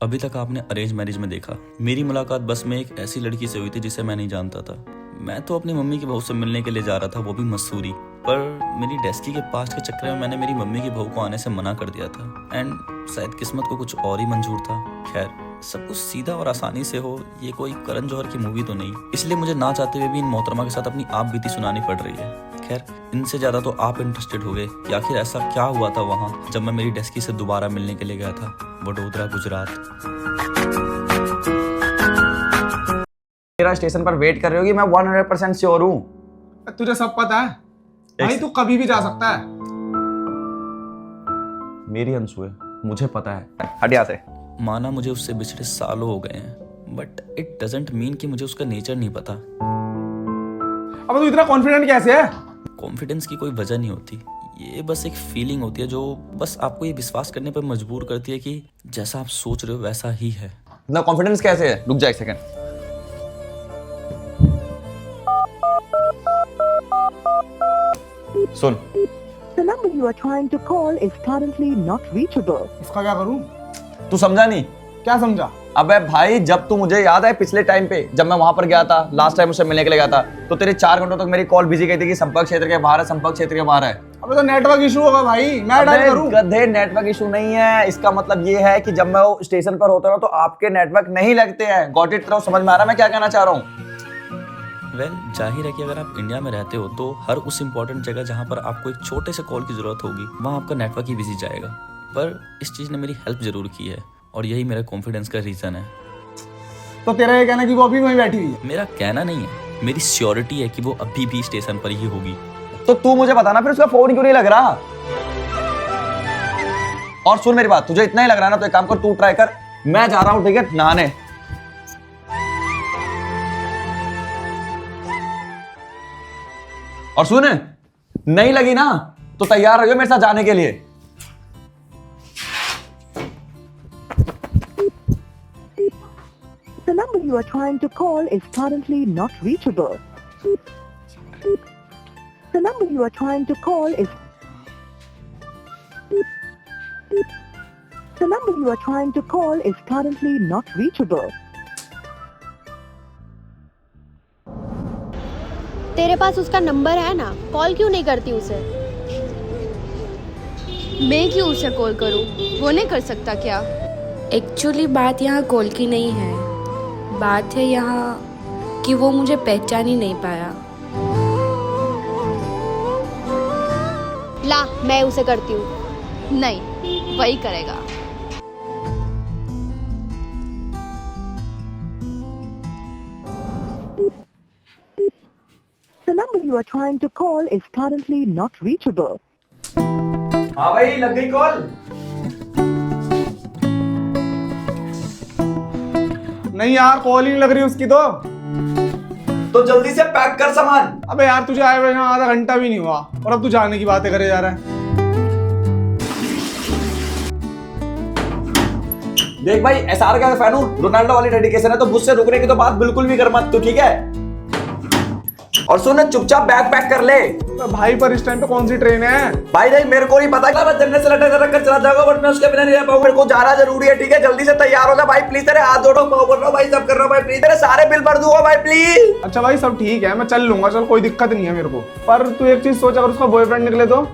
अभी तक आपने अरेंज मैरिज में देखा, मेरी मुलाकात बस में एक ऐसी लड़की से हुई थी जिसे मैं नहीं जानता था। मैं तो अपनी मम्मी की बहू से मिलने के लिए जा रहा था, वो भी मसूरी। पर मेरी डेस्की के पास्ट के चक्कर में मैंने मेरी मम्मी की बहू को आने से मना कर दिया था। एंड शायद किस्मत को कुछ और ही मंजूर था। खैर, सब कुछ सीधा और आसानी से हो, ये कोई करण जौहर की मूवी तो नहीं, इसलिए मुझे ना चाहते हुए भी इन मोहतरमा के साथ अपनी आप बीती सुनानी पड़ रही है। खैर, इनसे ज्यादा तो आप इंटरेस्टेड हो गए कि आखिर ऐसा क्या हुआ था वहाँ जब मैं मेरी डेस्की से दोबारा मिलने के लिए गया था, वडोदरा, गुजरात। मेरा स्टेशन पर वेट कर रही होगी, मैं 100% श्योर हूँ। तुझे सब पता है भाई, तू कभी भी जा सकता है। मेरी अंशु है, मुझे पता है। हट यहाँ से। माना मुझे उससे बिछड़े सालों हो गए हैं, बट इट डजंट मीन कि मुझे उसका नेचर नहीं पता। अब तू इतना कॉन्फिडेंट कैसे है? कॉन्फिडेंस की कोई वजह नहीं होती, ये बस एक फीलिंग होती है जो बस आपको ये विश्वास करने पर मजबूर करती है कि जैसा आप सोच रहे हो वैसा ही है। इतना कॉन्फिडेंस कैसे है? रुक जा एक second. Soon. The number you are trying to call is currently not reachable. इसका क्या करूं? तू समझा नहीं? क्या समझा? अबे भाई, जब तू मुझे याद है पिछले टाइम पे जब मैं वहां पर गया था, लास्ट टाइम उससे मिलने के लिए गया था, तो तेरे 4 घंटों तक मेरी कॉल बिजी गई थी कि संपर्क क्षेत्र के बाहर है, संपर्क क्षेत्र के बाहर है। अबे तो नेटवर्क इशू होगा भाई, मैं डायल करूं? गधे, नेटवर्क इशू नहीं है। इसका मतलब ये है कि जब मैं वो स्टेशन पर होता हूँ तो आपके नेटवर्क नहीं लगते हैं। Got it? समझ में आ रहा है मैं क्या कहना चाह रहा हूँ? वेल, जाहिर है कि अगर आप इंडिया में रहते हो तो हर उस इम्पोर्टेंट जगह जहाँ पर आपको एक छोटे से कॉल की जरूरत होगी वहाँ आपका नेटवर्क ही बिजी जाएगा। पर इस चीज़ ने मेरी हेल्प जरूर की है और यही मेरा कॉन्फिडेंस का रीज़न है। तो तेरा ये कहना कि वो अभी वहीं बैठी हुई है? मेरा कहना नहीं है, मेरी श्योरिटी है कि वो अभी भी स्टेशन पर ही होगी। तो तू मुझे बताना फिर उसका फोन क्यों नहीं लग रहा? और सुन मेरी बात, तुझे इतना ही लग रहा है ना, तो एक काम कर, तू ट्राई कर, मैं जा रहा हूँ, ठीक है, नहाने। और सुन, नहीं लगी ना तो तैयार रहियो मेरे साथ जाने के लिए। The number you are trying to call is currently not reachable. The number you are trying to call is The number you are trying to call is currently not reachable. तेरे पास उसका नंबर है ना, call क्यों नहीं करती उसे? मैं क्यों उसे कॉल करूं? वो नहीं कर सकता क्या? एक्चुअली बात यहाँ कॉल की नहीं है, बात है यहाँ कि वो मुझे पहचान ही नहीं पाया। ला, मैं उसे करती हूँ। नहीं, वही करेगा। The number you are trying to call is currently not reachable. हाँ भाई, लग गई कॉल। नहीं यार, कॉल ही नहीं लग रही उसकी तो जल्दी से पैक कर सामान। अबे यार, तुझे आए हुए यहाँ आधा घंटा भी नहीं हुआ और अब तू जाने की बातें करे जा रहा है। देख भाई, एसआर का फैन हूं, रोनाल्डो वाली डेडिकेशन है, तो मुझसे रुकने की तो बात बिल्कुल भी कर मत तू, ठीक है? और सुन, चुपचाप बैग पैक कर ले। तो भाई, पर इस टाइम पे कौन सी ट्रेन है? भाई नहीं, मेरे को नहीं पता, मैं जन्नत से लटक कर चला जाऊंगा, बट मैं उसके बिना नहीं रह पाऊंगा। मेरे को जाना जरूरी है, ठीक है? जल्दी से तैयार हो जा भाई, प्लीज। तेरे हाथ जोड़ो, पाँव पड़ रहा हूं भाई, सब कर रहा हूं भाई, प्लीज। तेरे सारे बिल भर दूंगा भाई, प्लीज। अच्छा भाई, सब ठीक है, मैं चल लूंगा, चल, कोई दिक्कत नहीं है मेरे को। पर तू एक चीज सोच, अगर उसका बॉयफ्रेंड निकले तो?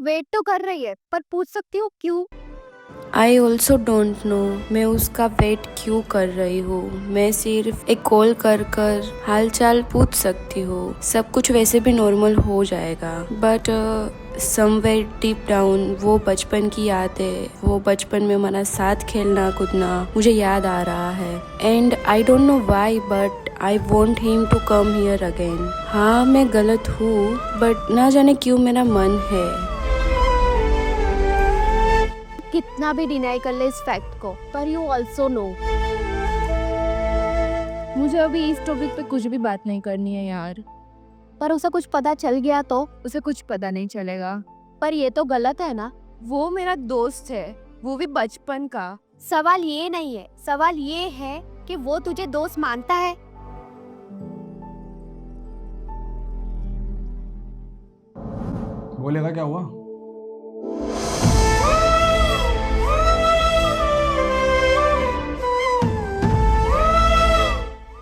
वेट तो कर रही है, पर पूछ सकती हूँ क्यों? आई ऑल्सो डोंट नो मैं उसका वेट क्यों कर रही हूँ। मैं सिर्फ एक कॉल कर कर हाल चाल पूछ सकती हूँ, सब कुछ वैसे भी नॉर्मल हो जाएगा। बट समवेयर डीप डाउन वो बचपन की यादें, वो बचपन में हमारा साथ खेलना कूदना मुझे याद आ रहा है। And I don't know why but I want him to come here again. हाँ, मैं गलत हूँ, बट ना जाने क्यों मेरा मन है। कितना भी डिनाई कर ले इस फैक्ट को, पर यू ऑल्सो नो मुझे अभी इस टॉपिक पे कुछ भी बात नहीं करनी है यार। पर उसे कुछ पता चल गया तो? उसे कुछ पता नहीं चलेगा। पर ये तो गलत है ना। वो मेरा दोस्त है, वो भी बचपन का। सवाल ये नहीं है, सवाल ये है कि वो तुझे दोस्त मानता है। बोलेगा क्या हुआ?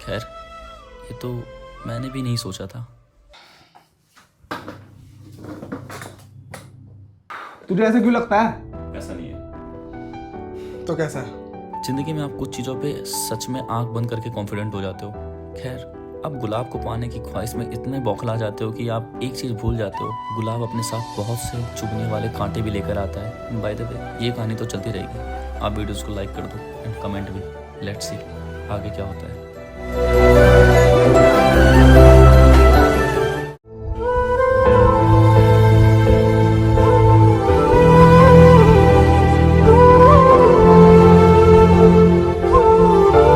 खैर, ये तो मैंने भी नहीं सोचा था। तुझे ऐसे क्यों लगता है? ऐसा नहीं है। तो कैसा है? जिंदगी में आप कुछ चीज़ों पे सच में आंख बंद करके कॉन्फिडेंट हो जाते हो। खैर, आप गुलाब को पाने की ख्वाहिश में इतने बौखला जाते हो कि आप एक चीज़ भूल जाते हो, गुलाब अपने साथ बहुत से चुभने वाले कांटे भी लेकर आता है। बाय द वे, ये कहानी तो चलती रहेगी। आप वीडियोस को लाइक कर दो एंड कमेंट भी। लेट्स सी आगे क्या होता है।